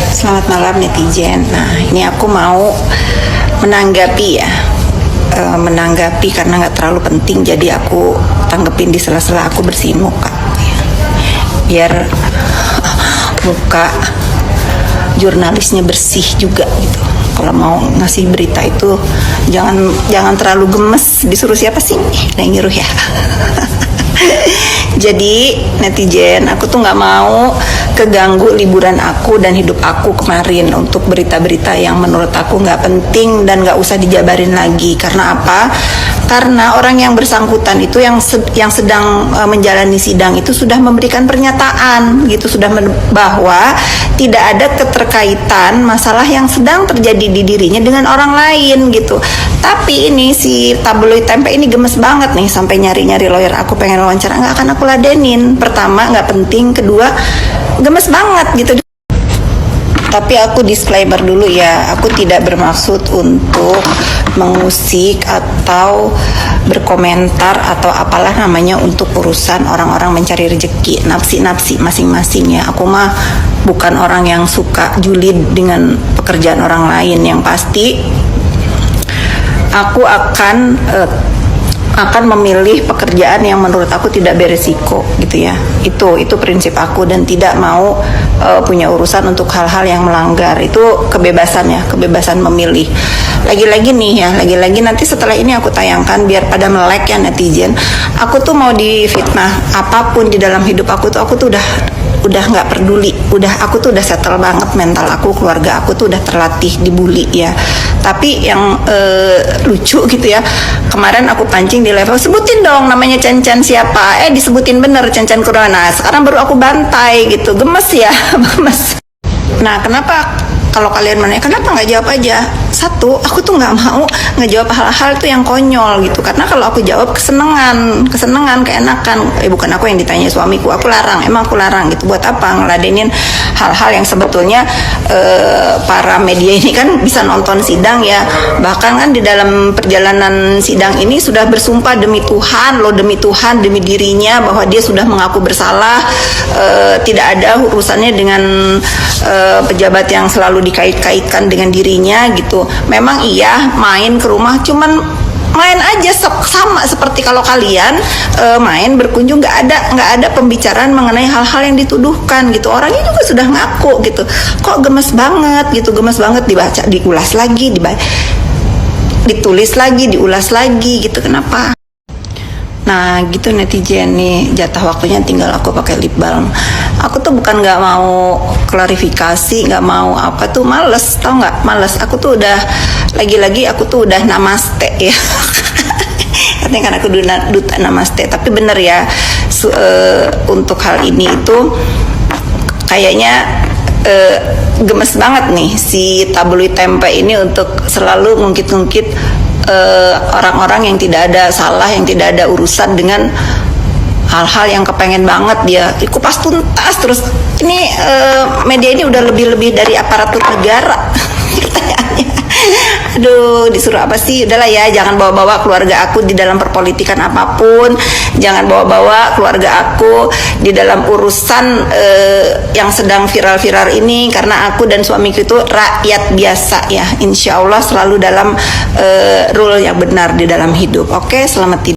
Selamat malam netizen. Nah, ini aku mau menanggapi ya, menanggapi karena nggak terlalu penting, jadi aku tanggepin di sela-sela aku bersihin muka, biar muka jurnalisnya bersih juga gitu. Kalau mau ngasih berita itu jangan terlalu gemes. Disuruh siapa sih? Yang nyuruh ya. Jadi netizen, aku tuh nggak mau keganggu liburan aku dan hidup aku kemarin untuk berita-berita yang menurut aku nggak penting dan nggak usah dijabarin lagi. Karena apa? Karena orang yang bersangkutan itu yang sedang menjalani sidang itu sudah memberikan pernyataan gitu, bahwa tidak ada keterkaitan masalah yang sedang terjadi di dirinya dengan orang lain gitu. Tapi ini si tabloid Tempe ini gemes banget nih, sampai nyari-nyari lawyer aku pengen wawancara, nggak akan aku ladenin. Pertama nggak penting, kedua gemes banget gitu. Tapi aku disclaimer dulu ya, aku tidak bermaksud untuk mengusik atau berkomentar atau apalah namanya untuk urusan orang-orang mencari rezeki, nafsi masing-masing ya. Aku mah bukan orang yang suka julid dengan pekerjaan orang lain. Yang pasti aku akan memilih pekerjaan yang menurut aku tidak beresiko gitu ya. Itu prinsip aku, dan tidak mau punya urusan untuk hal-hal yang melanggar. Itu kebebasan ya, kebebasan memilih. Lagi-lagi nanti setelah ini aku tayangkan biar pada melek ya netizen. Aku tuh mau difitnah apapun di dalam hidup aku tuh udah nggak peduli. Aku tuh udah settle banget mental aku, keluarga aku tuh udah terlatih dibully ya. Tapi yang lucu gitu ya, kemarin aku pancing di level, sebutin dong namanya Chan siapa, disebutin bener Chan Corona. Sekarang baru aku bantai gitu, gemes ya. Gemes. Nah, kenapa kalau kalian menanya kenapa nggak jawab aja? Satu, aku tuh nggak mau ngejawab hal-hal tuh yang konyol gitu, karena kalau aku jawab kesenangan, keenakan. Bukan aku yang ditanya, suamiku. Aku larang gitu. Buat apa ngeladenin hal-hal yang sebetulnya para media ini kan bisa nonton sidang ya. Bahkan kan di dalam perjalanan sidang ini sudah bersumpah demi Tuhan, demi dirinya, bahwa dia sudah mengaku bersalah, tidak ada urusannya dengan pejabat yang selalu dikait-kaitkan dengan dirinya gitu. Memang iya main ke rumah, cuman main aja sama seperti kalau kalian main berkunjung, nggak ada pembicaraan mengenai hal-hal yang dituduhkan gitu. Orangnya juga sudah ngaku gitu. Kok gemes banget dibaca, diulas lagi, ditulis lagi, diulas lagi gitu. Kenapa? Nah gitu netizen, nih jatah waktunya tinggal aku pakai lip balm. Aku tuh bukan nggak mau klarifikasi, nggak mau apa tuh, males, tau nggak? Males. Aku tuh udah aku tuh udah namaste ya. Katanya kan aku duta namaste, tapi bener ya, untuk hal ini itu kayaknya gemes banget nih si tabloid Tempe ini untuk selalu ngungkit-ngungkit orang-orang yang tidak ada salah, yang tidak ada urusan dengan hal-hal yang kepengen banget dia kupas tuntas terus. Ini media ini udah lebih dari aparatur negara. Pertanyaannya, aduh, disuruh apa sih? Udahlah ya, jangan bawa-bawa keluarga aku di dalam perpolitikan apapun, jangan bawa-bawa keluarga aku di dalam urusan yang sedang viral-viral ini, karena aku dan suamiku itu rakyat biasa ya. Insya Allah selalu dalam rule yang benar di dalam hidup. Oke, selamat tidur.